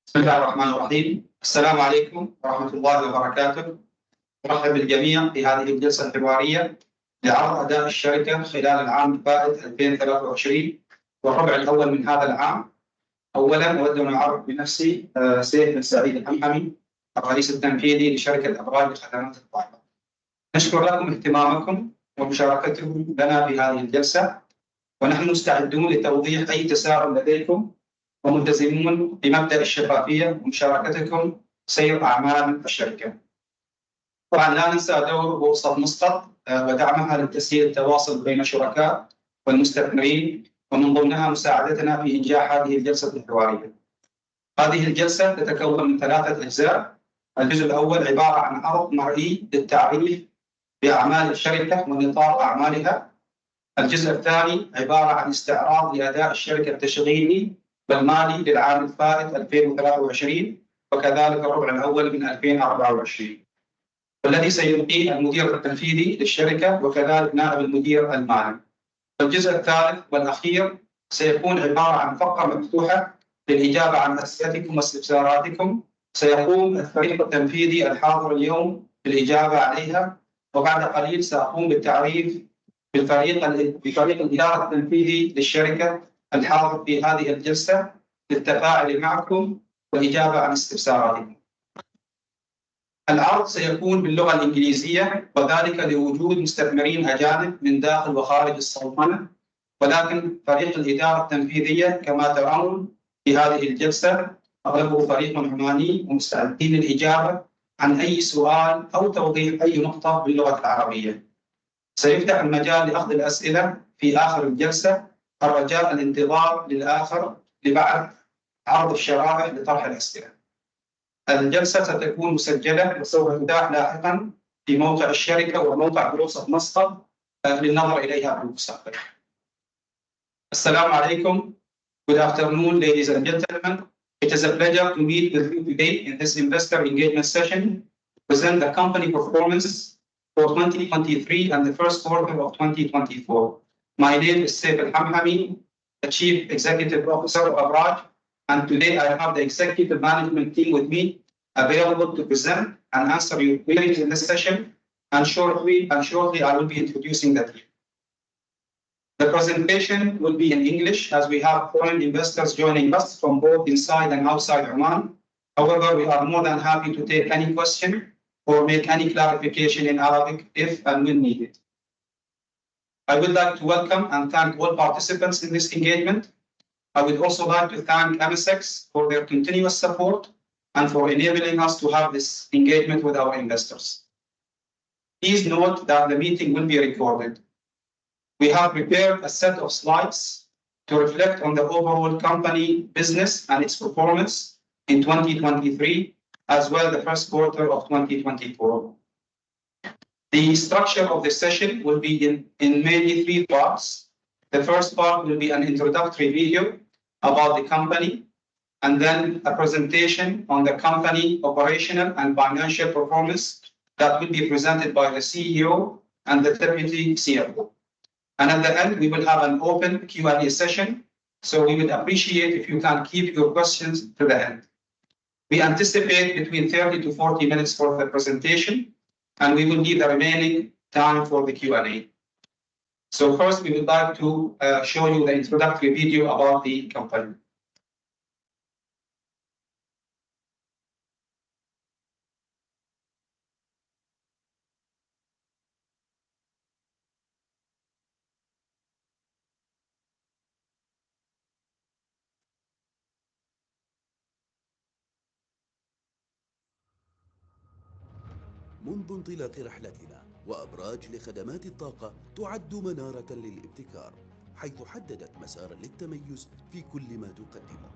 بسم الله الرحمن الرحيم. السلام عليكم ورحمة الله وبركاته. أرحب بالجميع في هذه الجلسة الحوارية لعرض أداء الشركة خلال العام الفائت 2023 والربع الأول من هذا العام. أولاً أود أن أعرف بنفسي سيد بن سعيد الحمحمي، الرئيس التنفيذي لشركة أبراج لخدمات الطاقة. نشكر لكم اهتمامكم ومشاركتكم لنا في هذه الجلسة، ونحن مستعدون لتوضيح أي تساؤل لديكم وملتزمون بمبدأ الشفافية ومشاركتكم سير أعمال الشركة. طبعا لا ننسى دور بورصة مسقط ودعمها لتسهيل التواصل بين الشركاء والمستثمرين، ومن ضمنها مساعدتنا في إنجاح هذه الجلسة الحوارية. هذه الجلسة تتكون من 3 أجزاء. الجزء الأول عبارة عن عرض مرئي للتعريف بأعمال الشركة ونطاق أعمالها. الجزء الثاني عبارة عن استعراض لأداء الشركة التشغيلي والمالي للعام الفائت 2023 وكذلك الربع الأول من 2024، والذي سيلقيه المدير التنفيذي للشركة وكذلك نائب المدير المالي. الجزء الثالث والأخير سيكون عبارة عن فقرة مفتوحة للإجابة عن أسئلتكم واستفساراتكم. سيقوم الفريق التنفيذي الحاضر اليوم بالإجابة عليها، وبعد قليل سأقوم بالتعريف بفريق الإدارة التنفيذي للشركة الحاضر في هذه الجلسة للتفاعل معكم والإجابة عن استفساراتكم. العرض سيكون باللغة الإنجليزية، وذلك لوجود مستثمرين أجانب من داخل وخارج السلطنة، ولكن فريق الإدارة التنفيذية كما ترون في هذه الجلسة أغلبه فريق عماني ومستعدين للإجابة عن أي سؤال أو توضيح أي نقطة باللغة العربية. سيفتح المجال لأخذ الأسئلة في آخر الجلسة، الرجاء الانتظار للآخر لبعد عرض الشرائح لطرح الأسئلة. الجلسة ستكون مسجلة وسوف تتاح لاحقا في موقع الشركة وموقع بورصة مسقط للنظر إليها في المستقبل. السلام عليكم. Good afternoon, ladies and gentlemen. It is a pleasure to meet with you today in this investor engagement session to present the company performance for 2023 and the first quarter of 2024. My name is Saif Al-Hamhami, the Chief Executive Officer of Abraj, and today I have the executive management team with me available to present and answer your queries in this session, and shortly I will be introducing the team. The presentation will be in English as we have foreign investors joining us from both inside and outside Oman. However, we are more than happy to take any question or make any clarification in Arabic if and when needed. I would like to welcome and thank all participants in this engagement. I would also like to thank MSX for their continuous support and for enabling us to have this engagement with our investors. Please note that the meeting will be recorded. We have prepared a set of slides to reflect on the overall company business and its performance in 2023, as well as the first quarter of 2024. The structure of the session will be in mainly 3 parts. The first part will be an introductory video about the company, and then a presentation on the company operational and financial performance that will be presented by the CEO and the Deputy CFO. And at the end, we will have an open Q&A session, so we would appreciate if you can keep your questions to the end. We anticipate between 30 to 40 minutes for the presentation, and we will leave the remaining time for the Q&A. So first, we would like to show you the introductory video about the company. منذ انطلاق رحلتنا، وأبراج لخدمات الطاقة تعد منارة للابتكار، حيث حددت مسارا للتميز في كل ما تقدمه.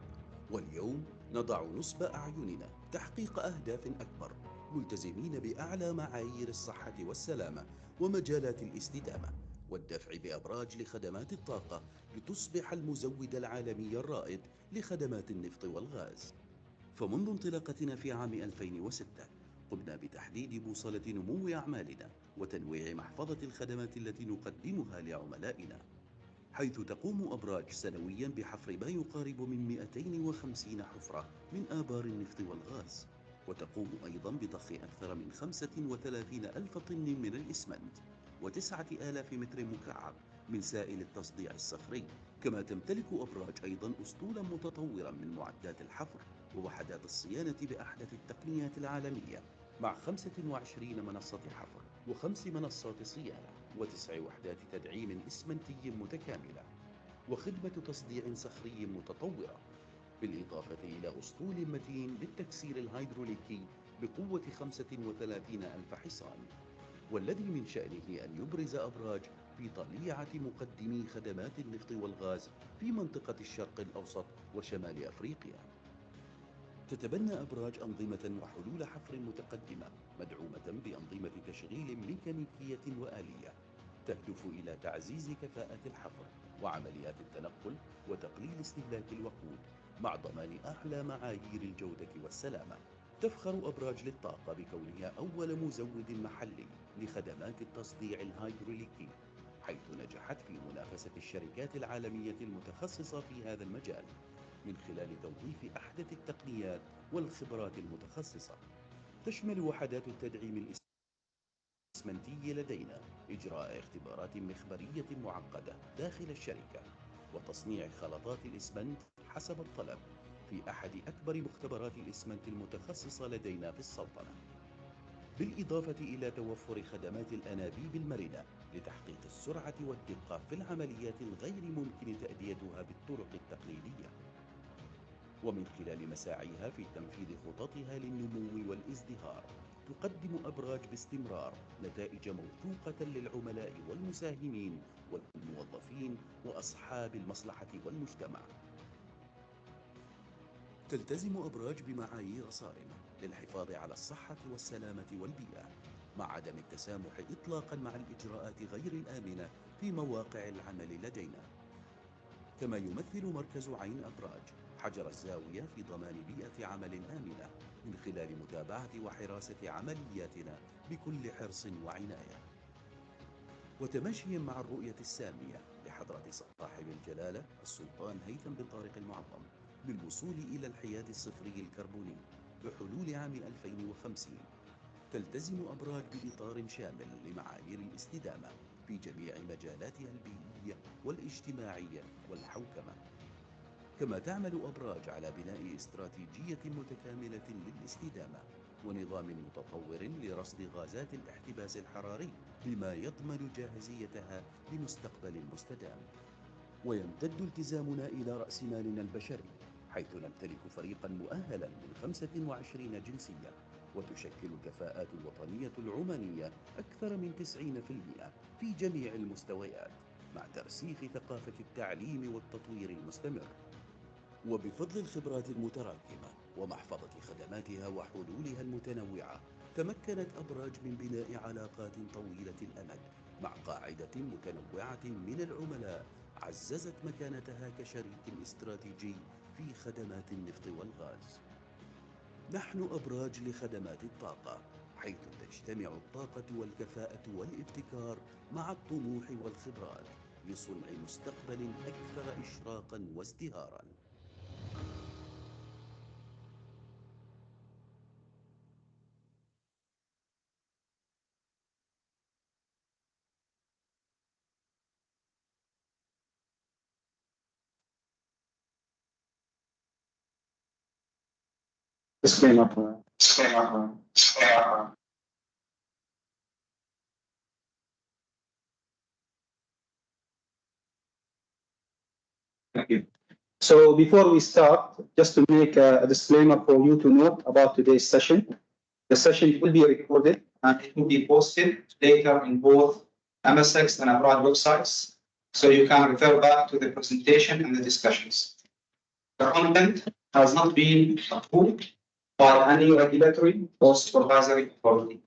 واليوم نضع نصب أعيننا تحقيق أهداف أكبر، ملتزمين بأعلى معايير الصحة والسلامة ومجالات الاستدامة، والدفع بأبراج لخدمات الطاقة لتصبح المزود العالمي الرائد لخدمات النفط والغاز. فمنذ انطلاقتنا في عام 2006 قمنا بتحديد بوصلة نمو أعمالنا وتنويع محفظة الخدمات التي نقدمها لعملائنا. حيث تقوم أبراج سنويا بحفر ما يقارب من 250 حفرة من آبار النفط والغاز، وتقوم أيضا بضخ أكثر من 35 ألف طن من الإسمنت و9000 متر مكعب من سائل التصديع الصخري. كما تمتلك أبراج أيضا أسطولا متطورا من معدات الحفر ووحدات الصيانة بأحدث التقنيات العالمية، مع 25 منصة حفر و5 منصات صيانة و9 وحدات تدعيم إسمنتي متكاملة وخدمة تصديع صخري متطورة، بالإضافة إلى أسطول متين للتكسير الهيدروليكي بقوة 35 ألف حصان، والذي من شأنه أن يبرز أبراج في طليعة مقدمي خدمات النفط والغاز في منطقة الشرق الأوسط وشمال أفريقيا. تتبنى أبراج أنظمة وحلول حفر متقدمة مدعومة بأنظمة تشغيل ميكانيكية وآلية تهدف إلى تعزيز كفاءة الحفر وعمليات التنقل وتقليل استهلاك الوقود مع ضمان أعلى معايير الجودة والسلامة. تفخر أبراج للطاقة بكونها أول مزود محلي لخدمات التصديع الهيدروليكي، حيث نجحت في منافسة الشركات العالمية المتخصصة في هذا المجال من خلال توظيف أحدث التقنيات والخبرات المتخصصة. تشمل وحدات التدعيم الإسمنتي لدينا إجراء اختبارات مخبرية معقدة داخل الشركة وتصنيع خلطات الإسمنت حسب الطلب في أحد أكبر مختبرات الإسمنت المتخصصة لدينا في السلطنة، بالإضافة إلى توفر خدمات الأنابيب المرنة لتحقيق السرعة والدقة في العمليات الغير ممكن تأديتها بالطرق التقليدية. ومن خلال مساعيها في تنفيذ خططها للنمو والازدهار، تقدم أبراج باستمرار نتائج موثوقة للعملاء والمساهمين والموظفين وأصحاب المصلحة والمجتمع. تلتزم أبراج بمعايير صارمة للحفاظ على الصحة والسلامة والبيئة، مع عدم التسامح إطلاقا مع الإجراءات غير الآمنة في مواقع العمل لدينا. كما يمثل مركز عين أبراج حجر الزاوية في ضمان بيئة عمل آمنة من خلال متابعة وحراسة عملياتنا بكل حرص وعناية، وتماشيا مع الرؤية السامية لحضرة صاحب الجلالة السلطان هيثم بن طارق المعظم للوصول إلى الحياد الصفري الكربوني بحلول عام 2050. تلتزم أبراج بإطار شامل لمعايير الاستدامة في جميع مجالاتها البيئية والاجتماعية والحوكمة. كما تعمل أبراج على بناء استراتيجية متكاملة للاستدامة ونظام متطور لرصد غازات الاحتباس الحراري بما يضمن جاهزيتها لمستقبل مستدام. ويمتد التزامنا إلى رأس مالنا البشري، حيث نمتلك فريقا مؤهلا من 25 جنسية، وتشكل الكفاءات الوطنية العمانية أكثر من 90% في جميع المستويات، مع ترسيخ ثقافة التعليم والتطوير المستمر. وبفضل الخبرات المتراكمة ومحفظة خدماتها وحلولها المتنوعة، تمكنت أبراج من بناء علاقات طويلة الأمد مع قاعدة متنوعة من العملاء عززت مكانتها كشريك استراتيجي في خدمات النفط والغاز. نحن أبراج لخدمات الطاقة، حيث تجتمع الطاقة والكفاءة والابتكار مع الطموح والخبرات لصنع مستقبل أكثر إشراقا وازدهارا. Disclaimer. Thank you. So before we start, just to make a disclaimer for you to note about today's session. The session will be recorded and it will be posted later in both MSX and Abraj websites, so you can refer back to the presentation and the discussions. The content has not been approved by any regulatory or supervisory authority.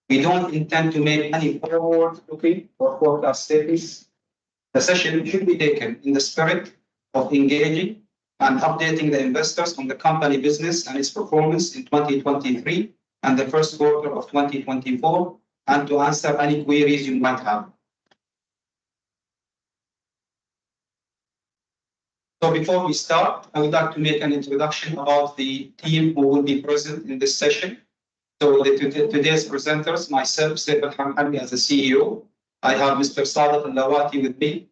We don't intend to make any forward-looking or forecast statements. The session should be taken in the spirit of engaging and updating the investors on the company business and its performance in 2023 and the first quarter of 2024, and to answer any queries you might have. So before we start, I would like to make an introduction about the team who will be present in this session. So today's presenters, myself, Saif Al-Hamhami as the CEO. I have Mr. Sadiq Al-Lawati with me,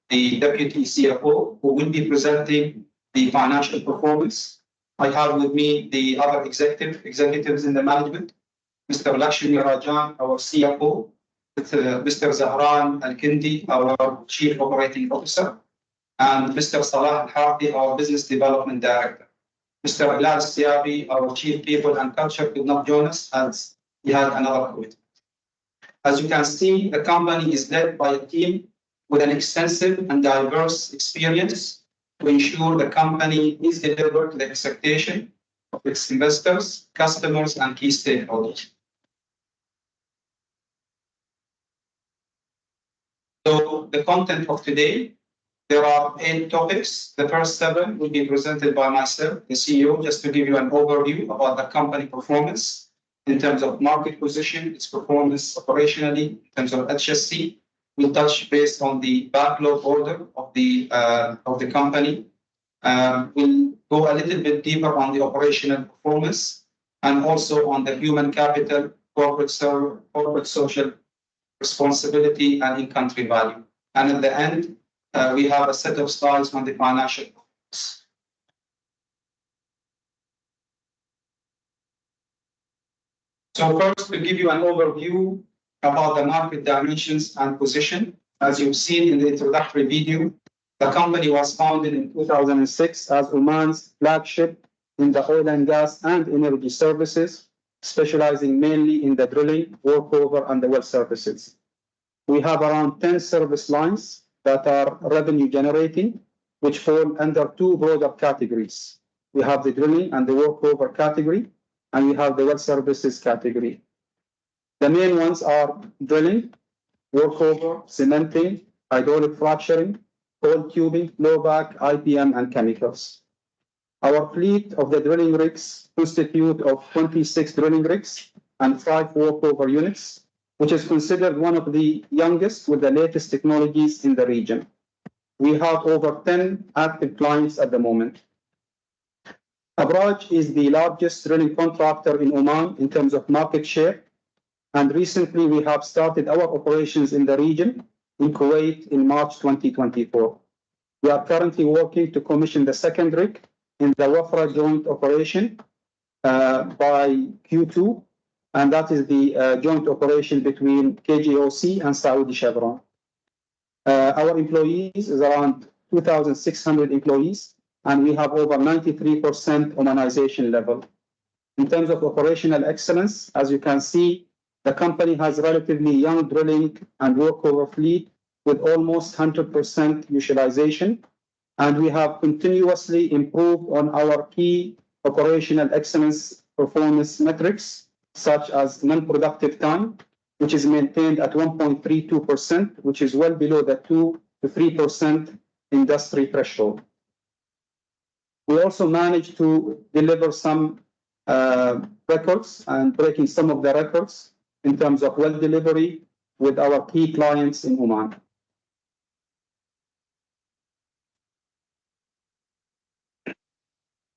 the Deputy CFO, who will be presenting the financial performance. I have with me the other executives in the management, Mr. Lakshmi Rajan, our CFO, Mr. Zahran Al-Kindi, our Chief Operating Officer, and Mr. Salah Al-Harthi, our Business Development Director. Mr. Bilal Siabi, our Chief People and Culture, could not join us as he had another commitment. As you can see, the company is led by a team with an extensive and diverse experience to ensure the company is delivered to the expectation of its investors, customers, and key stakeholders. So the content of today, there are 8 topics. The first 7 will be presented by myself, the CEO, just to give you an overview about the company performance in terms of market position, its performance operationally, in terms of HSC. We'll touch based on the backlog order of the company. We'll go a little bit deeper on the operational performance and also on the human capital, corporate social responsibility, and in-country value. And at the end, we have a set of slides on the financial performance. So first, to give you an overview about the market dimensions and position. As you've seen in the introductory video, the company was founded in 2006 as Oman's flagship in the oil and gas and energy services, specializing mainly in the drilling, workover, and the well services. We have around 10 service lines that are revenue generating, which fall under 2 broader categories. We have the drilling and the workover category, and we have the well services category. The main ones are drilling, workover, cementing, hydraulic fracturing, coil tubing, flowback, IPM, and chemicals. Our fleet of the drilling rigs constitute of 26 drilling rigs and 5 workover units, which is considered one of the youngest with the latest technologies in the region. We have over 10 active clients at the moment. Abraj is the largest drilling contractor in Oman in terms of market share, and recently we have started our operations in the region in Kuwait in March 2024. We are currently working to commission the 2nd rig in the Wafra joint operation by Q2, and that is the joint operation between KJOC and Saudi Chevron. Our employees is around 2,600 employees, and we have over 93% Omanization level. In terms of operational excellence, as you can see, the company has relatively young drilling and workover fleet with almost 100% utilization, and we have continuously improved on our key operational excellence performance metrics, such as non-productive time, which is maintained at 1.32%, which is well below the 2 to 3% industry threshold. We also managed to deliver some records and breaking some of the records in terms of well delivery with our key clients in Oman.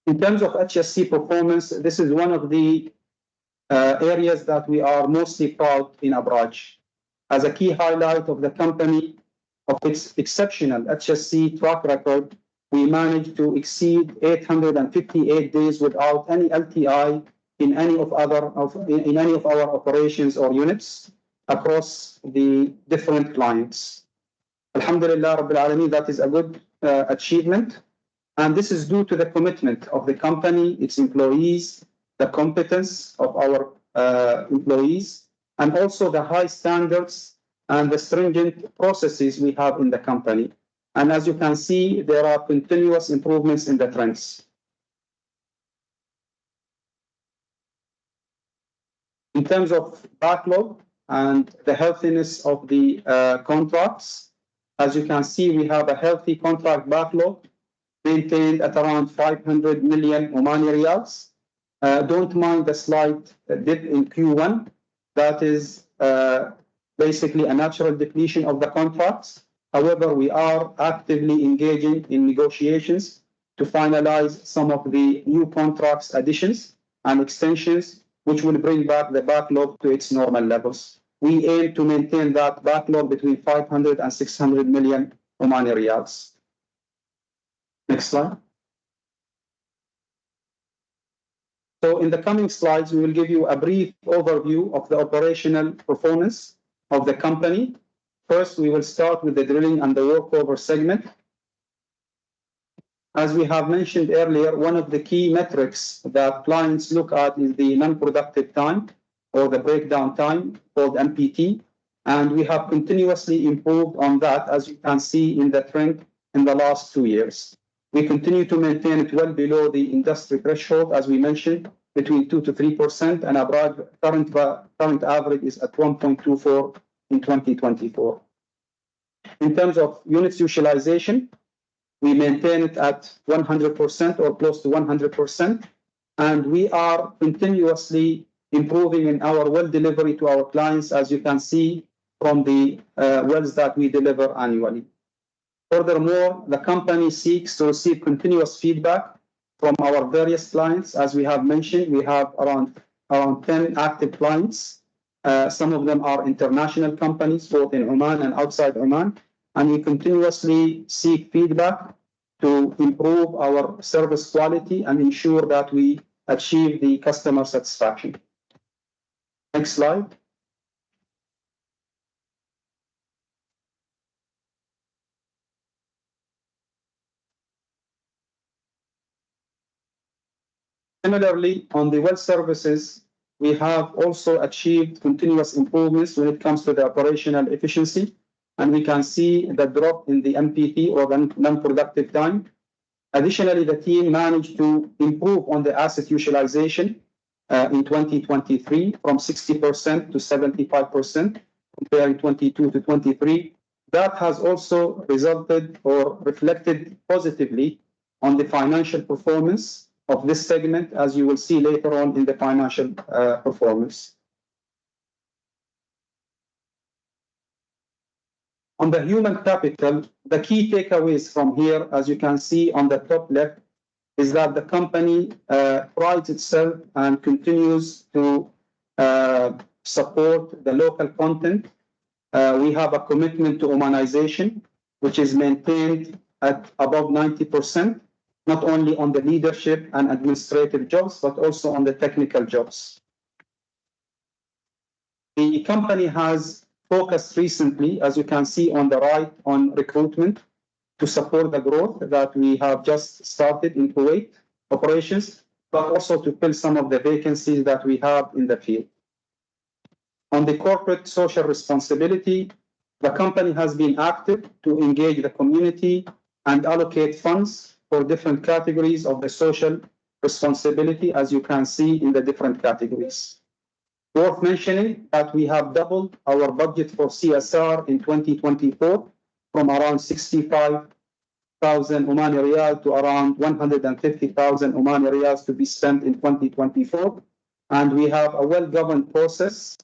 In terms of HSC performance, this is one of the areas that we are mostly proud in Abraj. As a key highlight of the company, of its exceptional HSC track record, we managed to exceed 858 days without any LTI in any of our operations or units across the different clients. Alhamdulillah Rabbil Alameen, that is a good achievement. And this is due to the commitment of the company, its employees, the competence of our employees, and also the high standards and the stringent processes we have in the company. And as you can see, there are continuous improvements in the trends. In terms of backlog and the healthiness of the contracts, as you can see, we have a healthy contract backlog maintained at around 500 million Omani riyals. Don't mind the slight dip in Q1. That is basically a natural depletion of the contracts. However, we are actively engaging in negotiations to finalize some of the new contracts additions and extensions, which will bring back the backlog to its normal levels. We aim to maintain that backlog between 500 and 600 million Omani riyals. Next slide. So in the coming slides, we will give you a brief overview of the operational performance of the company. First, we will start with the drilling and the workover segment. As we have mentioned earlier, one of the key metrics that clients look at is the non-productive time or the breakdown time, called NPT. And we have continuously improved on that, as you can see in the trend in the last 2 years. We continue to maintain it well below the industry threshold, as we mentioned, between 2 to 3%, and Abraj current average is at 1.24 in 2024. In terms of units utilization, we maintain it at 100% or close to 100%, and we are continuously improving in our well delivery to our clients, as you can see from the wells that we deliver annually. Furthermore, the company seeks to receive continuous feedback from our various clients. As we have mentioned, we have around 10 active clients. Some of them are international companies, both in Oman and outside Oman, and we continuously seek feedback to improve our service quality and ensure that we achieve the customer satisfaction. Next slide. Similarly, on the well services, we have also achieved continuous improvements when it comes to the operational efficiency, and we can see the drop in the NPT or the non-productive time. Additionally, the team managed to improve on the asset utilization in 2023 from 60% to 75%, comparing 22 to 23. That has also resulted or reflected positively on the financial performance of this segment, as you will see later on in the financial performance. On the human capital, the key takeaways from here, as you can see on the top left, is that the company prides itself and continues to support the local content. We have a commitment to Omanization, which is maintained at above 90%, not only on the leadership and administrative jobs, but also on the technical jobs. The company has focused recently, as you can see on the right, on recruitment to support the growth that we have just started in Kuwait operations, but also to fill some of the vacancies that we have in the field. On the corporate social responsibility, the company has been active to engage the community and allocate funds for different categories of the social responsibility, as you can see in the different categories. Worth mentioning that we have doubled our budget for CSR in 2024 from around 65,000 Omani riyal to around 150,000 Omani riyals to be spent in 2024. And we have a well-governed process,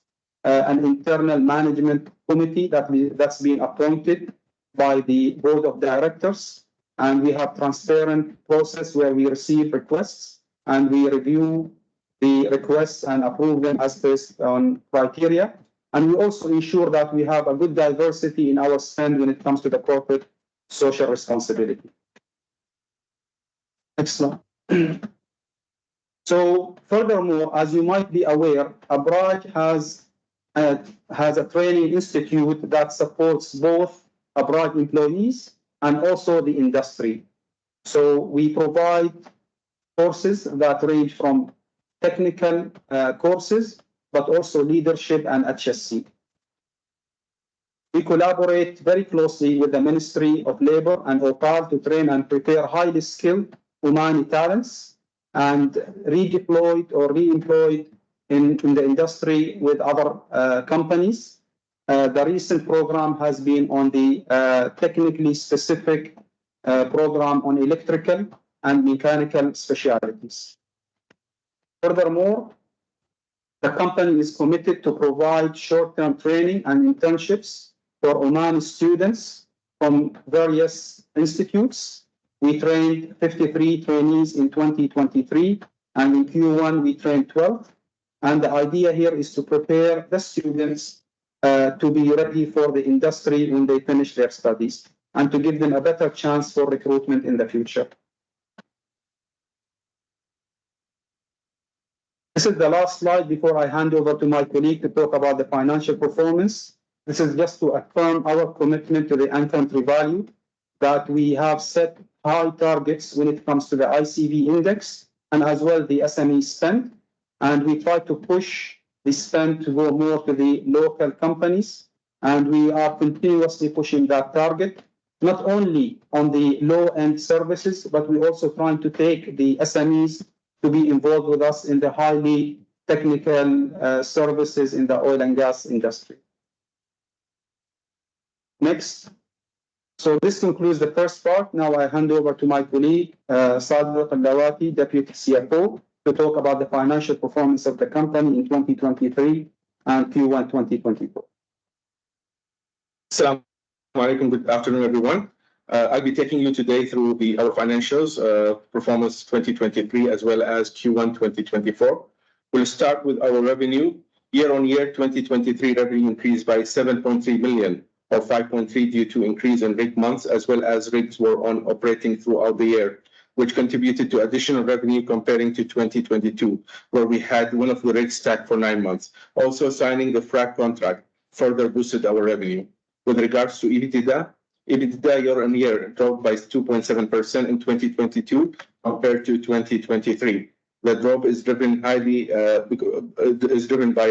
an internal management committee that's been appointed by the board of directors. And we have transparent process where we receive requests and we review the requests and approve them as based on criteria. And we also ensure that we have a good diversity in our spend when it comes to the corporate social responsibility. Next slide. So furthermore, as you might be aware, Abraj has a training institute that supports both Abraj employees and also the industry. So we provide courses that range from technical courses, but also leadership and HSC. We collaborate very closely with the Ministry of Labor and OPAL to train and prepare highly skilled Omani talents and redeployed or re-employed in the industry with other companies. The recent program has been on the technically specific program on electrical and mechanical specialties. Furthermore, the company is committed to provide short-term training and internships for Omani students from various institutes. We trained 53 trainees in 2023, and in Q1 we trained 12. And the idea here is to prepare the students to be ready for the industry when they finish their studies, and to give them a better chance for recruitment in the future. This is the last slide before I hand over to my colleague to talk about the financial performance. This is just to affirm our commitment to the in-country value, that we have set high targets when it comes to the ICV index and as well the SME spend. And we try to push the spend to go more to the local companies. And we are continuously pushing that target, not only on the low-end services, but we're also trying to take the SMEs to be involved with us in the highly technical services in the oil and gas industry. Next. So this concludes the first part. Now I hand over to my colleague, Sadiq Al-Lawati, Deputy CFO, to talk about the financial performance of the company in 2023 and Q1 2024. Assalamu alaikum. Good afternoon, everyone. I'll be taking you today through our financials, performance 2023 as well as Q1 2024. We'll start with our revenue. Year-on-year, 2023 revenue increased by 7.3 million, or 5.3 due to increase in rig months, as well as rigs were on operating throughout the year, which contributed to additional revenue comparing to 2022, where we had one of the rigs stacked for 9 months. Also, signing the frac contract further boosted our revenue. With regards to EBITDA year-on-year dropped by 2.7% in 2022 compared to 2023. The drop is driven by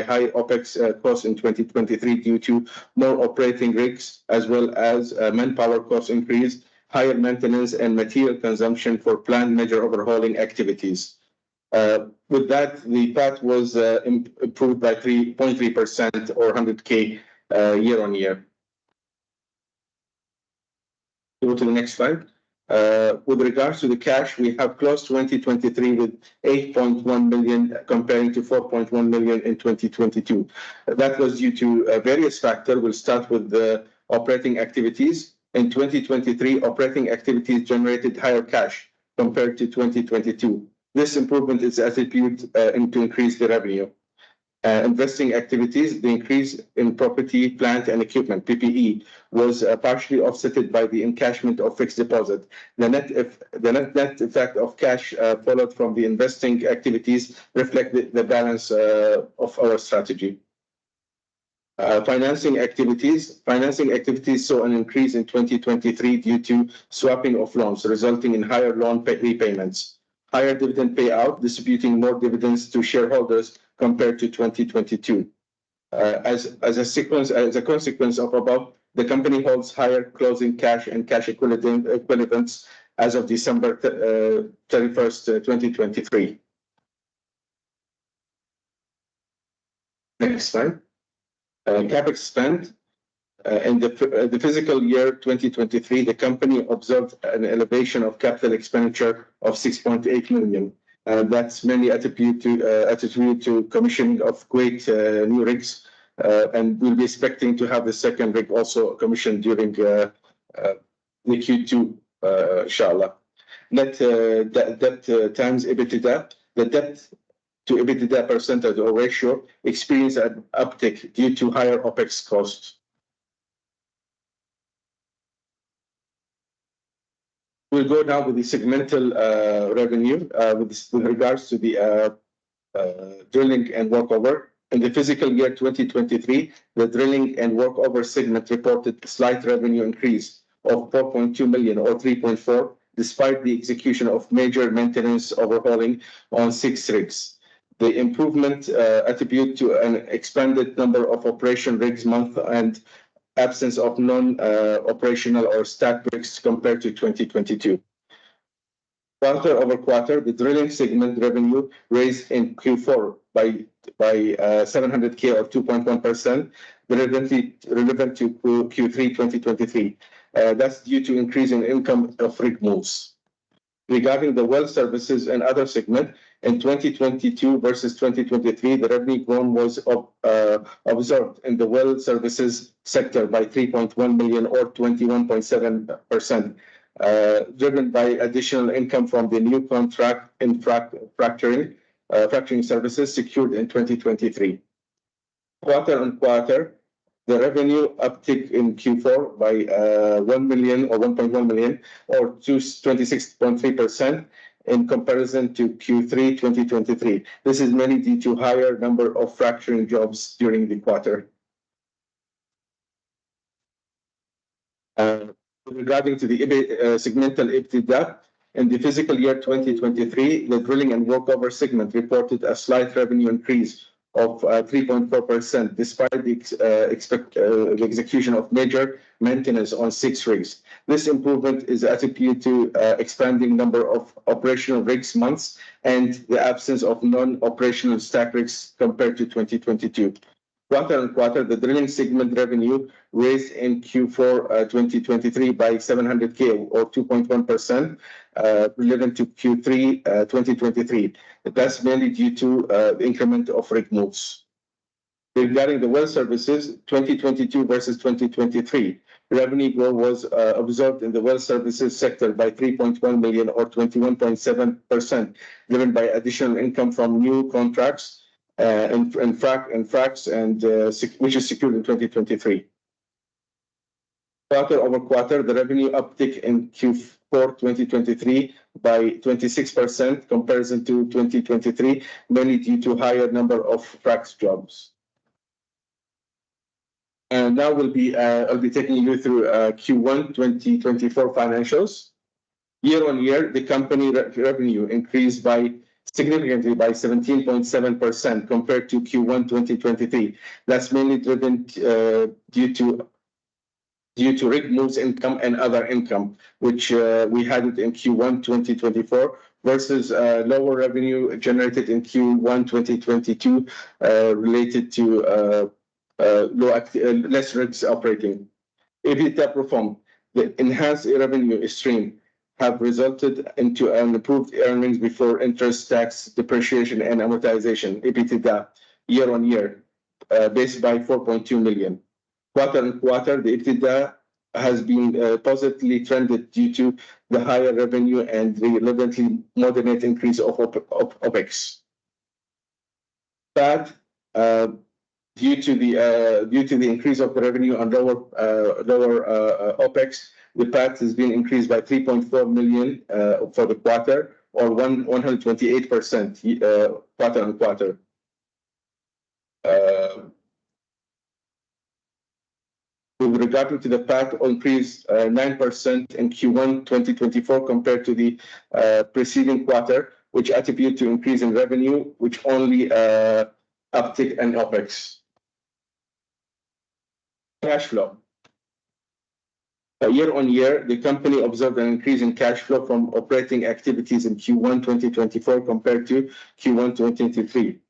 high OPEX costs in 2023 due to more operating rigs, as well as manpower cost increase, higher maintenance and material consumption for planned major overhauling activities. With that, the PAT was improved by 3.3% or 100K year-on-year. Go to the next slide. With regards to the cash, we have closed 2023 with 8.1 million comparing to 4.1 million in 2022. That was due to various factors. We'll start with the operating activities. In 2023, operating activities generated higher cash compared to 2022. This improvement is attributed to increase the revenue. Investing activities, the increase in property, plant, and equipment, PPE, was partially offset by the encashment of fixed deposit. The net effect of cash followed from the investing activities reflect the balance of our strategy. Financing activities saw an increase in 2023 due to swapping of loans, resulting in higher loan repayments. Higher dividend payout, distributing more dividends to shareholders compared to 2022. As a consequence of above, the company holds higher closing cash and cash equivalents as of December 31st, 2023. Next slide. CapEx spend. In the fiscal year 2023, the company observed an elevation of capital expenditure of 6.8 million. That's mainly attributed to commissioning of great new rigs, and we'll be expecting to have the second rig also commissioned during the Q2, inshallah. Net debt times EBITDA. The debt to EBITDA percentage or ratio experienced an uptick due to higher OPEX costs. We'll go now with the segmental revenue with regards to the drilling and workover. In the fiscal year 2023, the drilling and workover segment reported a slight revenue increase of 4.2 million or 3.4%, despite the execution of major maintenance overhauling on 6 rigs. The improvement attributed to an expanded number of operation rigs month and absence of non-operational or stacked rigs compared to 2022. Quarter over quarter, the drilling segment revenue raised in Q4 by 700K or 2.1%, relevant to Q3 2023. That's due to increase in income of rig moves. Regarding the well services and other segment, in 2022 versus 2023, the revenue growth was observed in the well services sector by 3.1 million or 21.7%, driven by additional income from the new contract in fracturing services secured in 2023. Quarter on quarter, the revenue uptick in Q4 by 1 million or 1.1 million or 26.3% in comparison to Q3 2023. This is mainly due to higher number of fracturing jobs during the quarter. Regarding to the segmental EBITDA, in the fiscal year 2023, the drilling and workover segment reported a slight revenue increase of 3.4%, despite the execution of major maintenance on 6 rigs. This improvement is attributed to expanding number of operational rigs months and the absence of non-operational stack rigs compared to 2022. Quarter on quarter, the drilling segment revenue raised in Q4 2023 by 700K or 2.1%, relevant to Q3 2023. That's mainly due to the increment of rig moves. Regarding the well services, 2022 versus 2023, revenue growth was observed in the well services sector by 3.1 million or 21.7%, driven by additional income from new contracts and fracks, which is secured in 2023. Quarter over quarter, the revenue uptick in Q4 2023 by 26% comparison to 2023, mainly due to higher number of fracks jobs. And now I'll be taking you through Q1 2024 financials. Year on year, the company revenue increased significantly by 17.7% compared to Q1 2023. That's mainly driven due to rig moves income and other income, which we had it in Q1 2024 versus lower revenue generated in Q1 2022 related to less rigs operating. EBITDA performed. The enhanced revenue stream have resulted into an improved earnings before interest, tax, depreciation, and amortization, EBITDA, year on year, based by 4.2 million. Quarter on quarter, the EBITDA has been positively trended due to the higher revenue and the relevantly moderate increase of OPEX. That, due to the increase of the revenue and lower OPEX, the PAT has been increased by 3.4 million for the quarter, or 128% quarter on quarter. With regard to the PAT, increased 9% in Q1 2024 compared to the preceding quarter, which attribute to increase in revenue, which only uptick in OPEX. Cash flow. Year on year, the company observed an increase in cash flow from operating activities in Q1 2024 compared to Q1 2023.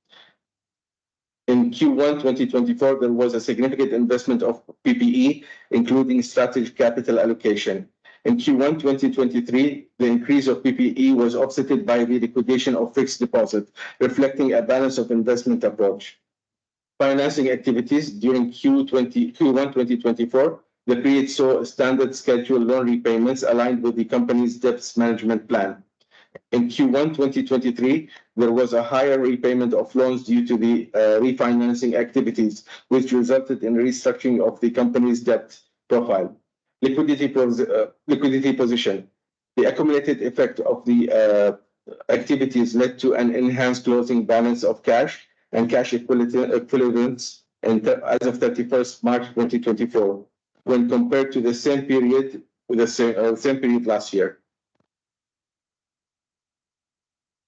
In Q1 2024, there was a significant investment of PPE, including strategic capital allocation. In Q1 2023, the increase of PPE was offset by the liquidation of fixed deposit, reflecting a balance of investment approach. Financing activities during Q1 2024, the period saw standard scheduled loan repayments aligned with the company's debt management plan. In Q1 2023, there was a higher repayment of loans due to the refinancing activities, which resulted in restructuring of the company's debt profile. Liquidity position. The accumulated effect of the activities led to an enhanced closing balance of cash and cash equivalents as of 31st March 2024, when compared to the same period last year.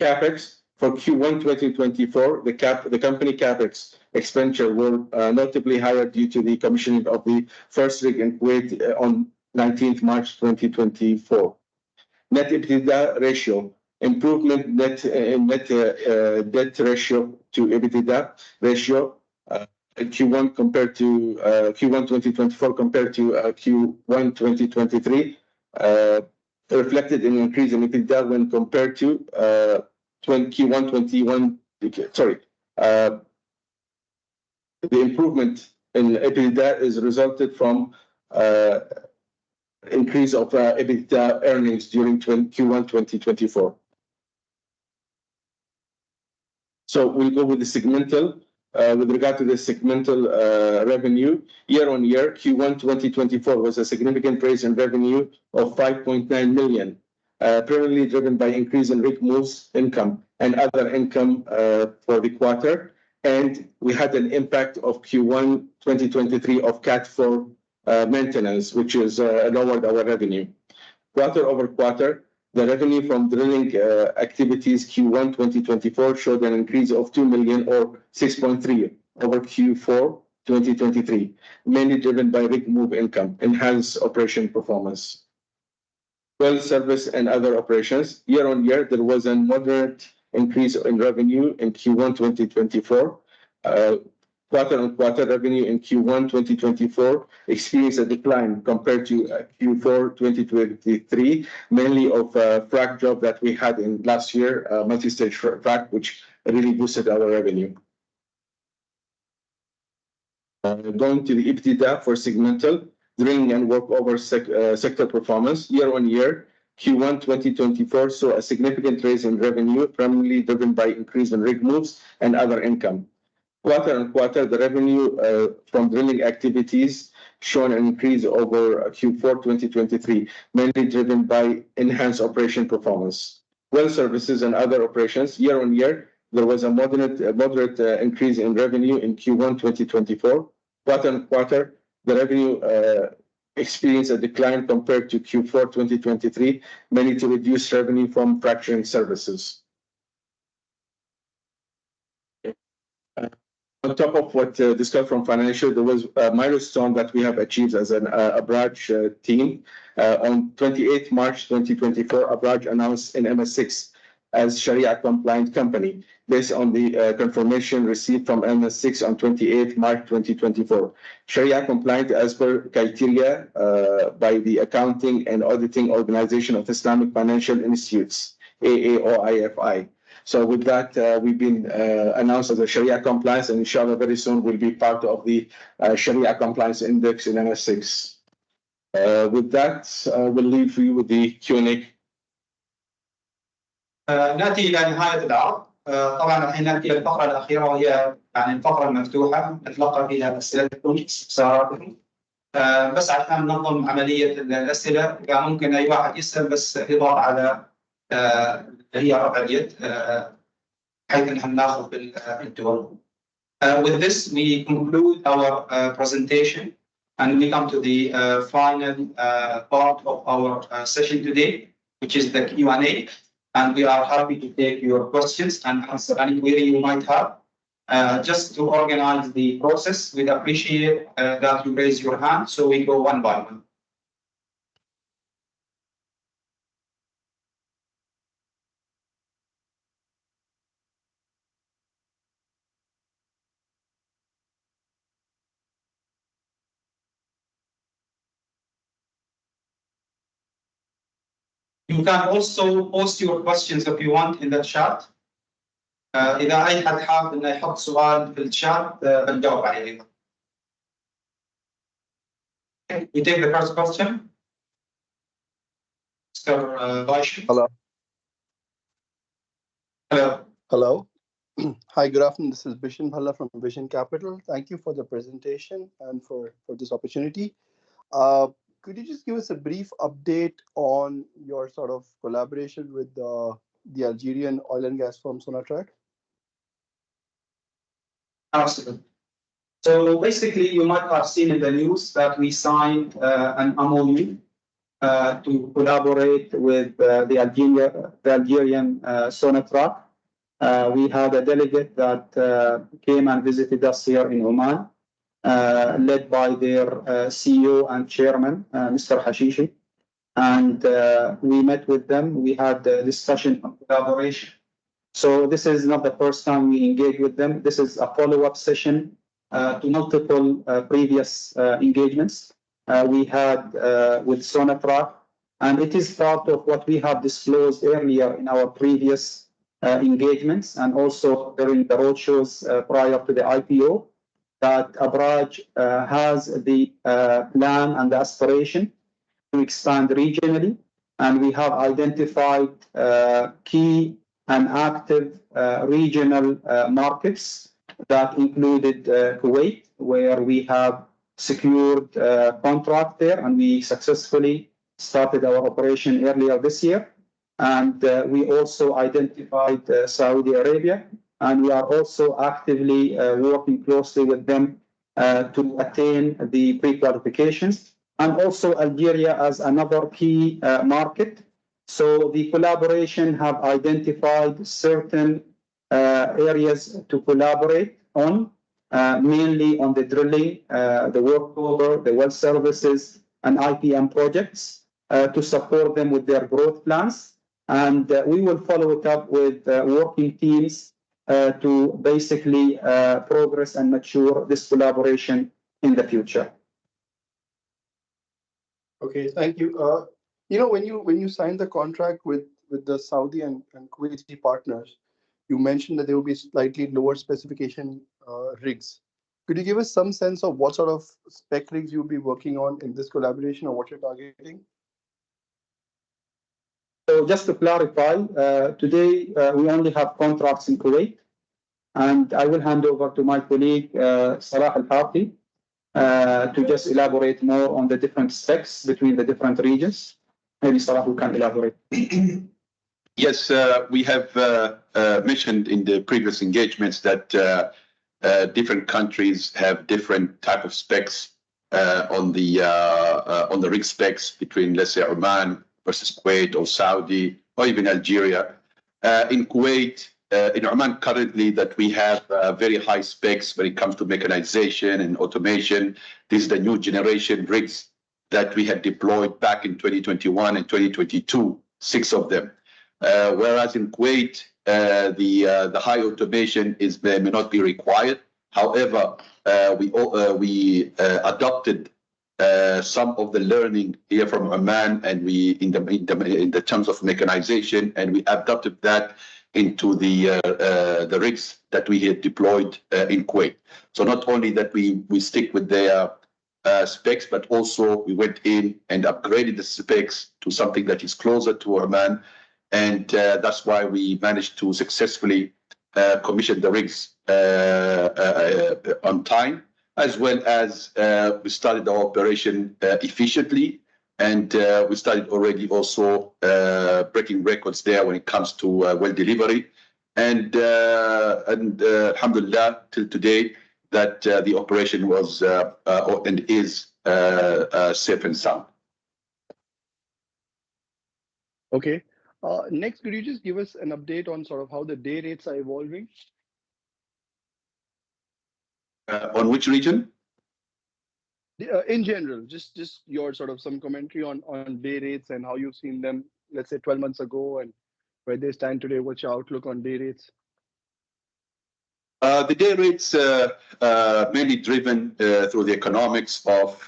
CapEx for Q1 2024, the company CapEx expenditure were notably higher due to the commissioning of the first rig in Kuwait on 19th March 2024. Net EBITDA ratio. Improvement net debt ratio to EBITDA ratio Q1 compared to Q1 2024 compared to Q1 2023. reflected in an increase in EBITDA when compared to Q1 21. The improvement in EBITDA is resulted from increase of EBITDA earnings during Q1 2024. So we'll go with the segmental. With regard to the segmental revenue, year on year, Q1 2024 was a significant rise in revenue of 5.9 million, primarily driven by increase in rig moves income and other income for the quarter. And we had an impact of Q1 2023 of Cat 4 maintenance, which is lowered our revenue. Quarter over quarter, the revenue from drilling activities Q1 2024 showed an increase of 2 million or 6.3 over Q4 2023, mainly driven by rig move income, enhanced operation performance. Well service and other operations, year on year, there was a moderate increase in revenue in Q1 2024. Quarter on quarter revenue in Q1 2024 experienced a decline compared to Q4 2023, mainly of frac job that we had in last year, multi-stage frac, which really boosted our revenue. Going to the EBITDA for segmental, drilling and workover sector performance, year on year, Q1 2024 saw a significant rise in revenue, primarily driven by increase in rig moves and other income. Quarter on quarter, the revenue from drilling activities shown an increase over Q4 2023, mainly driven by enhanced operation performance. Well services and other operations, year on year, there was a moderate increase in revenue in Q1 2024. Quarter on quarter, the revenue experienced a decline compared to Q4 2023, mainly to reduce revenue from fracturing services. On top of what discussed from financial, there was a milestone that we have achieved as an Abraj team. On 28 March 2024, Abraj announced in MS6 as Sharia compliant company based on the confirmation received from MS6 on 28 March 2024. Sharia compliant as per criteria by the Accounting and Auditing Organization of Islamic Financial Institutes, AAOIFI. So with that, we've been announced as a Sharia compliance, and inshallah very soon we'll be part of the Sharia compliance index in MS6. With that, we'll leave you with the Q&A. نأتي إلى نهاية العرض. طبعا الحين نأتي إلى الفقرة الأخيرة وهي يعني الفقرة المفتوحة نتلقى فيها أسئلتكم استفساراتكم. بس عشان ننظم عملية الأسئلة كان ممكن أي واحد يسأل بس يضغط على هي رفع اليد حيث نحن ناخذ بالدور. With this, we conclude our presentation and we come to the final part of our session today, which is the Q&A. And we are happy to take your questions and answer any query you might have. Just to organize the process, we'd appreciate that you raise your hand so we go one by one. You can also post your questions if you want in the chat. إذا أي حد حاب إنه يحط سؤال في الشات بنجاوب عليه. We take the first question. Mr. Baishi. Hello. Hello. Hello. Hi, good afternoon. This is Bishan Bhalla from Vision Capital. Thank you for the presentation and for this opportunity. Could you just give us a brief update on your sort of collaboration with the Algerian oil and gas firm Sonatrach? Absolutely. So basically, you might have seen in the news that we signed an MOU to collaborate with the Algerian Sonatrach. We had a delegate that came and visited us here in Oman, led by their CEO and chairman, Mr. Hashishi. And we met with them. We had a discussion on collaboration. So this is not the first time we engage with them. This is a follow-up session to multiple previous engagements. We had with Sonatrach And it is part of what we have disclosed earlier in our previous engagements and also during the roadshows prior to the IPO, that Abraj has the plan and the aspiration to expand regionally. And we have identified key and active regional markets that included Kuwait, where we have secured contract there, and we successfully started our operation earlier this year. And we also identified Saudi Arabia, and we are also actively working closely with them to attain the pre-qualifications, and also Algeria as another key market. So the collaboration have identified certain areas to collaborate on, mainly on the drilling, the workover, the well services, and IPM projects to support them with their growth plans. And we will follow it up with working teams to basically progress and mature this collaboration in the future. Okay, thank you. When you signed the contract with the Saudi and Kuwaiti partners, you mentioned that there will be slightly lower specification rigs. Could you give us some sense of what sort of spec rigs you'll be working on in this collaboration, or what you're targeting? So just to clarify, today we only have contracts in Kuwait, and I will hand over to my colleague Salah Al-Haqi to just elaborate more on the different specs between the different regions. Maybe Salah, who can elaborate. Yes, we have mentioned in the previous engagements that different countries have different type of specs on the rig specs between, let's say, Oman versus Kuwait or Saudi or even Algeria. In Kuwait, in Oman currently, that we have very high specs when it comes to mechanization and automation. This is the new generation rigs that we had deployed back in 2021 and 2022, 6 of them. Whereas in Kuwait, the high automation may not be required. However, we adopted some of the learning here from Oman, and we in the terms of mechanization, and we adopted that into the rigs that we had deployed in Kuwait. So not only that we stick with their specs, but also we went in and upgraded the specs to something that is closer to Oman, and that's why we managed to successfully commission the rigs on time, as well as we started our operation efficiently, and we started already also breaking records there when it comes to well delivery, and alhamdulillah, till today, that the operation was and is safe and sound. Okay. Next, could you just give us an update on sort of how the day rates are evolving? On which region? In general, just your sort of some commentary on day rates and how you've seen them, let's say 12 months ago, and where they stand today. What's your outlook on day rates? The day rates mainly driven through the economics of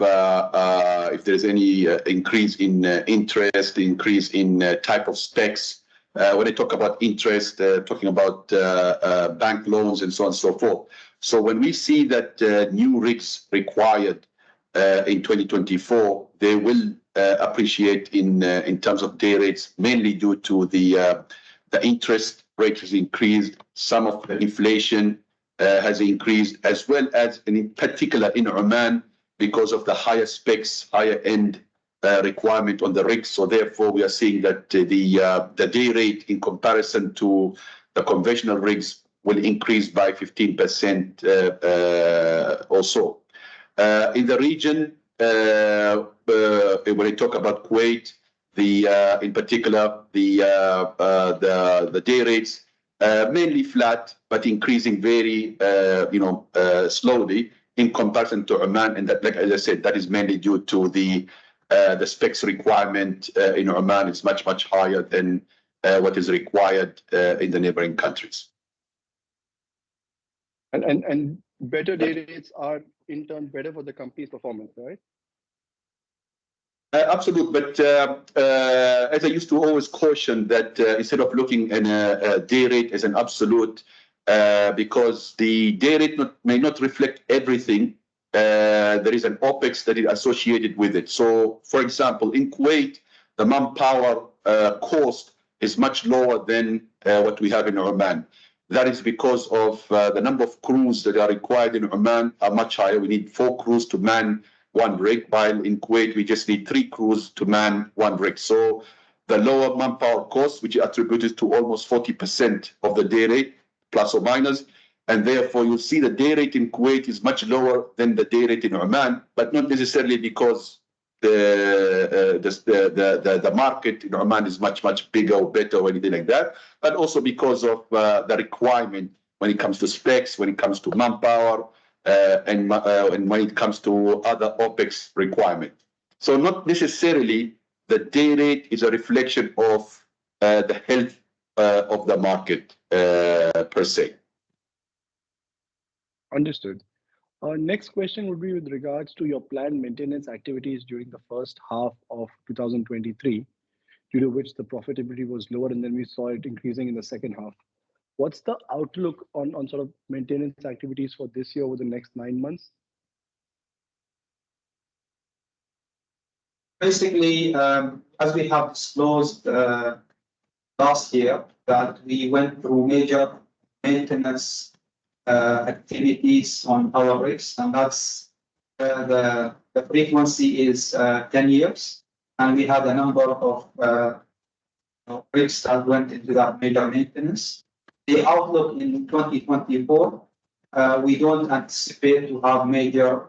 if there's any increase in interest, increase in type of specs. When I talk about interest, talking about bank loans and so on and so forth. So when we see that new rigs required in 2024, they will appreciate in terms of day rates, mainly due to the interest rate has increased, some of the inflation has increased, as well as in particular in Oman, because of the higher specs, higher end requirement on the rigs. So therefore, we are seeing that the day rate in comparison to the conventional rigs will increase by 15% or so. In the region, when I talk about Kuwait, in particular, the day rates mainly flat, but increasing very slowly in comparison to Oman, and that, like as I said, that is mainly due to the specs requirement in Oman is much higher than what is required in the neighboring countries. And better day rates are in turn better for the company's performance, right? Absolutely, but as I used to always caution that instead of looking at a day rate as an absolute, because the day rate may not reflect everything, there is an OPEX that is associated with it. So, for example, in Kuwait, the manpower cost is much lower than what we have in Oman. That is because of the number of crews that are required in Oman are much higher. We need 4 crews to man 1 rig, while in Kuwait we just need 3 crews to man 1 rig. So the lower manpower cost, which is attributed to almost 40% of the day rate, plus or minus, and therefore you'll see the day rate in Kuwait is much lower than the day rate in Oman, but not necessarily because the market in Oman is much bigger or better or anything like that, but also because of the requirement when it comes to specs, when it comes to manpower, and when it comes to other OPEX requirement. So not necessarily the day rate is a reflection of the health of the market per se. Understood. Next question would be with regards to your planned maintenance activities during the first half of 2023, due to which the profitability was lower, and then we saw it increasing in the second half. What's the outlook on sort of maintenance activities for this year over the next 9 months? Basically, as we have disclosed last year, that we went through major maintenance activities on our rigs, and that's the frequency is 10 years, and we had a number of rigs that went into that major maintenance. The outlook in 2024, we don't anticipate to have major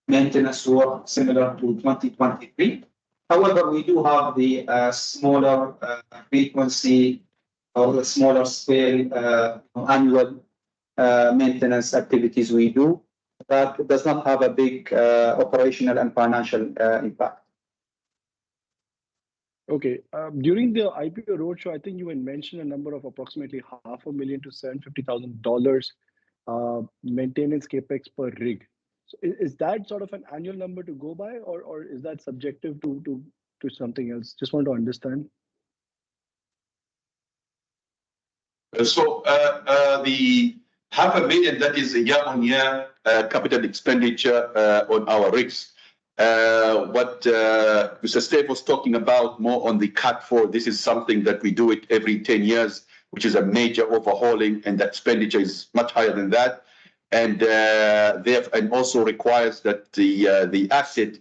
maintenance work similar to 2023. However, we do have the smaller frequency or the smaller scale annual maintenance activities we do that does not have a big operational and financial impact. Okay. During the IPO roadshow, I think you had mentioned a number of approximately $500,000 to $750,000 maintenance capex per rig. So is that sort of an annual number to go by, or is that subjective to something else? Just want to understand. So the $500,000, that is a year-on-year capital expenditure on our rigs. What Mr. Steve was talking about more on the Cat 4, this is something that we do it every 10 years, which is a major overhauling, and that expenditure is much higher than that. And and also requires that the asset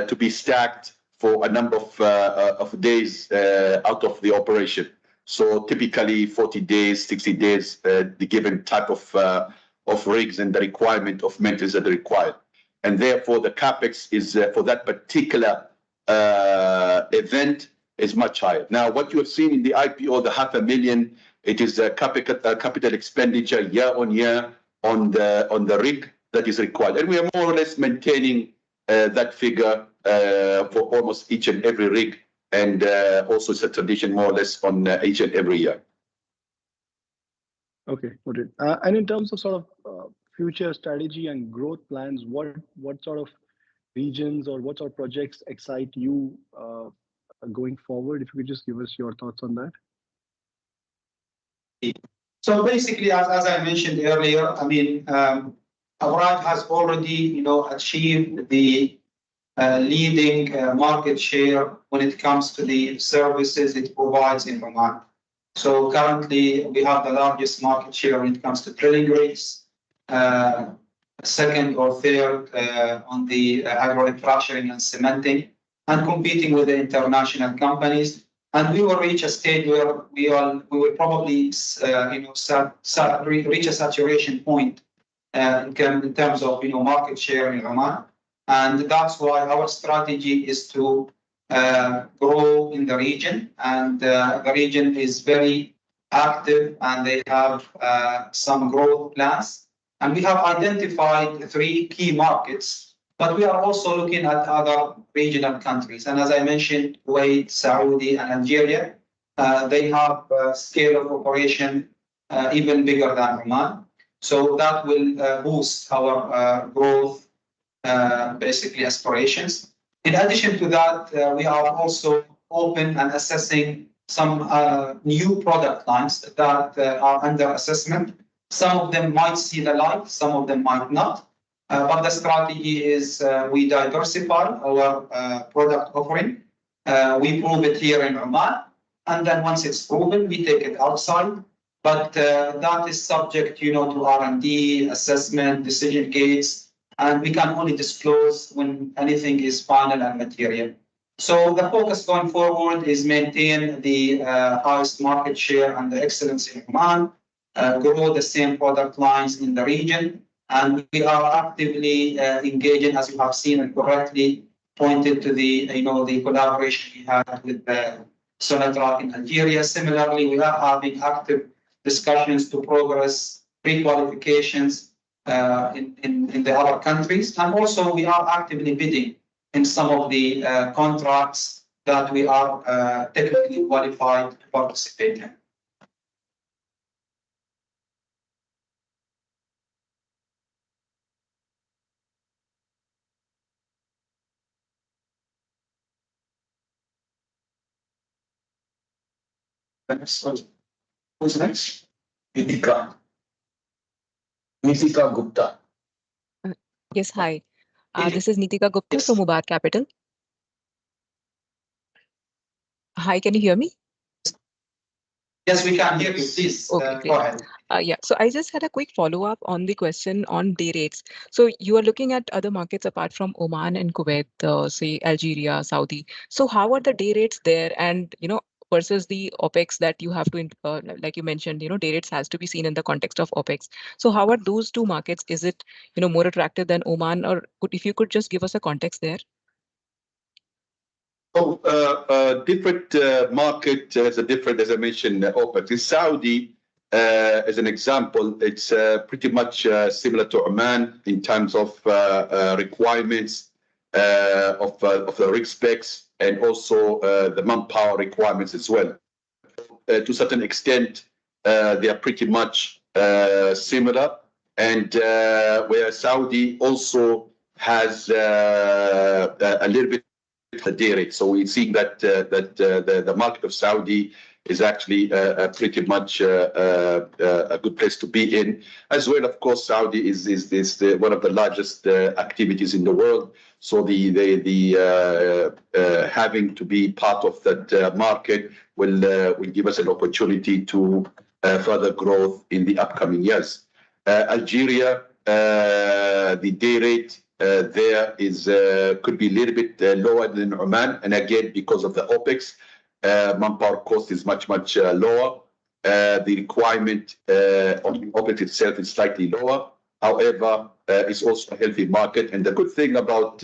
to be stacked for a number of days out of the operation. So typically 40 days, 60 days, the given type of rigs and the requirement of maintenance that are required. And therefore the capex is for that particular event is much higher. Now, what you have seen in the IPO, the $500,000, it is a capital expenditure year on year on the rig that is required, and we are more or less maintaining that figure for almost each and every rig, and also it's a tradition more or less on each and every year. Okay, got it. And in terms of sort of future strategy and growth plans, what sort of regions or what sort of projects excite you going forward? If you could just give us your thoughts on that. So basically, as I mentioned earlier, I mean, Abraj has already, achieved the leading market share when it comes to the services it provides in Oman. So currently, we have the largest market share when it comes to drilling rigs, second or third on the hydraulic fracturing and cementing, and competing with the international companies. And we will reach a stage where we will probably, reach a saturation point in terms of, market share in Oman. And that's why our strategy is to grow in the region. And the region is very active, and they have some growth plans. And we have identified 3 key markets. But we are also looking at other regional countries. And as I mentioned, Kuwait, Saudi, and Algeria, they have a scale of operation even bigger than Oman. So that will boost our growth, basically, aspirations. In addition to that, we are also open and assessing some new product lines that are under assessment. Some of them might see the light, some of them might not. But the strategy is we diversify our product offering. We prove it here in Oman, and then once it's proven, we take it outside. But that is subject, to R&D, assessment, decision gates, and we can only disclose when anything is final and material. So the focus going forward is maintain the highest market share and the excellence in Oman, grow the same product lines in the region, and we are actively engaging, as you have seen and correctly pointed to the collaboration we had with Sonatrach in Algeria. Similarly, we are having active discussions to progress pre-qualifications in the other countries, and also we are actively bidding in some of the contracts that we are technically qualified to participate in. Who's next? Nitika Gupta. Yes, hi. This is Nitika Gupta from Ubar Capital. Hi, can you hear me? Yes, we can hear you. Please Okay, go ahead. Yeah, so I just had a quick follow-up on the question on day rates. So you are looking at other markets apart from Oman and Kuwait, say Algeria, Saudi. So how are the day rates there, and versus the OPEX that you have to, like you mentioned, day rates has to be seen in the context of OPEX. So how are those two markets? Is it more attractive than Oman, or if you could just give us a context there? So different market has a different, as I mentioned, OPEX. In Saudi, as an example, it's pretty much similar to Oman in terms of requirements of the rig specs, and also the manpower requirements as well. To a certain extent, they are pretty much similar, and where Saudi also has a little bit the day rate. So we see that the market of Saudi is actually pretty much a good place to be in. As well, of course, Saudi is one of the largest activities in the world. So the having to be part of that market will give us an opportunity to further growth in the upcoming years. Algeria, the day rate there is could be a little bit lower than Oman, and again because of the OPEX, manpower cost is much lower. The requirement on the OPEX itself is slightly lower. However, it's also a healthy market, and the good thing about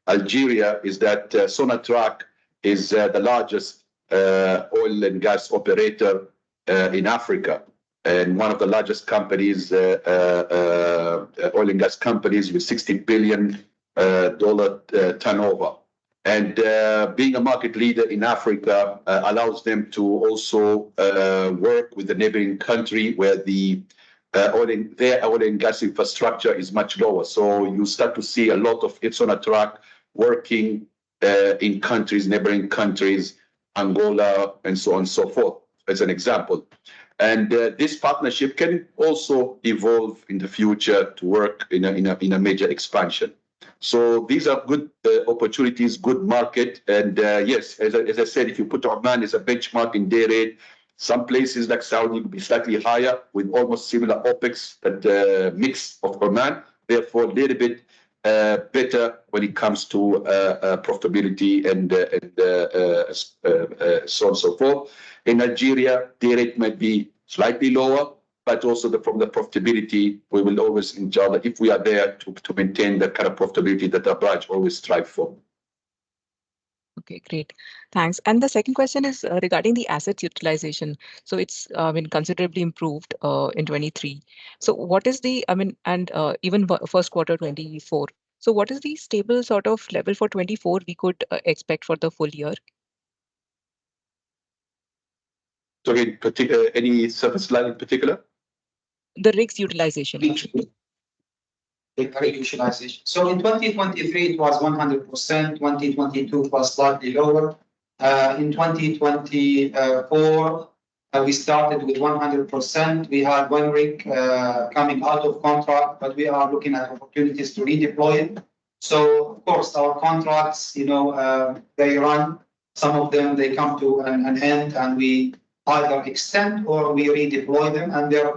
Algeria is that Sonatrach is the largest oil and gas operator in Africa, and one of the largest companies, oil and gas companies, with $60 billion turnover. And being a market leader in Africa allows them to also work with the neighboring country where their oil and gas infrastructure is much lower. So you start to see a lot of Sonatrach working in neighboring countries, Angola, and so on and so forth, as an example. And this partnership can also evolve in the future to work in a major expansion. So these are good opportunities, good market. And yes, as I said, if you put Oman as a benchmark in day rate, some places like Saudi will be slightly higher with almost similar OPEX and mix of Oman. Therefore, a little bit better when it comes to profitability and so on and so forth. In Algeria, day rate might be slightly lower, but also from the profitability, we will always, inshallah, if we are there to maintain the kind of profitability that Abraj always strive for. Okay, great. Thanks. And the second question is regarding the asset utilization. So it's been considerably improved in 23. So what is the, and even first quarter 24. So what is the stable sort of level for 24 we could expect for the full year? So in any service line in particular? The rigs utilization. reutilization. So in 2023, it was 100%. 2022 it was slightly lower. In 2024, we started with 100%. We had one rig coming out of contract, but we are looking at opportunities to redeploy it. So of course, our contracts, they run. Some of them, they come to an end, and we either extend or we redeploy them, and there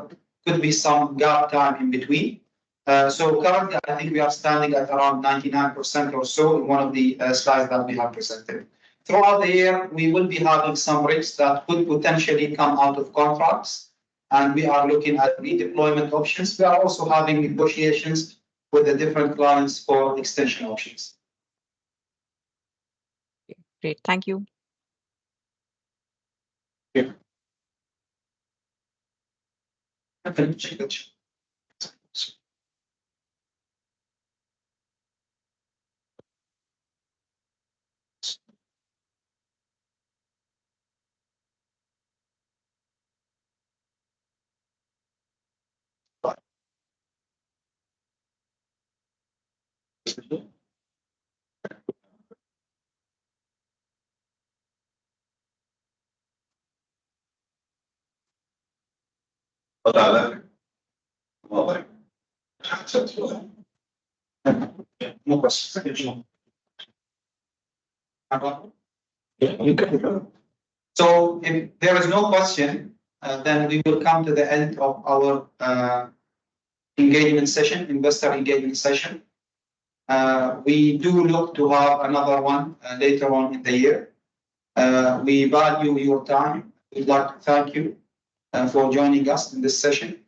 could be some gap time in between. So currently, I think we are standing at around 99% or so in one of the slides that we have presented. Throughout the year, we will be having some rigs that could potentially come out of contracts, and we are looking at redeployment options. We are also having negotiations with the different clients for extension options. Great, thank you. Yeah. So if there is no question, then we will come to the end of our engagement session, investor engagement session. We do look to have another one later on in the year. We value your time. We'd like to thank you for joining us in this session.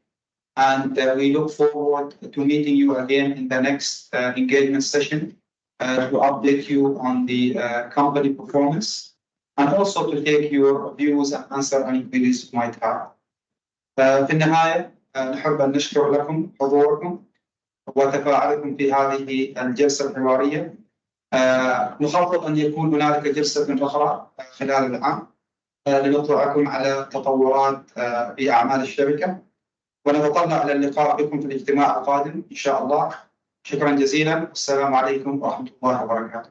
And we look forward to meeting you again in the next engagement session to update you on the company performance, and also to take your views and answer any queries you might have. في النهاية نحب أن نشكر لكم حضوركم وتفاعلكم في هذه الجلسة الحوارية. نخطط أن يكون هنالك جلسة أخرى خلال العام لنطلعكم على تطورات في أعمال الشركة، ونتطلع إلى اللقاء بكم في الاجتماع القادم إن شاء الله. شكرا جزيلا، والسلام عليكم ورحمة الله وبركاته.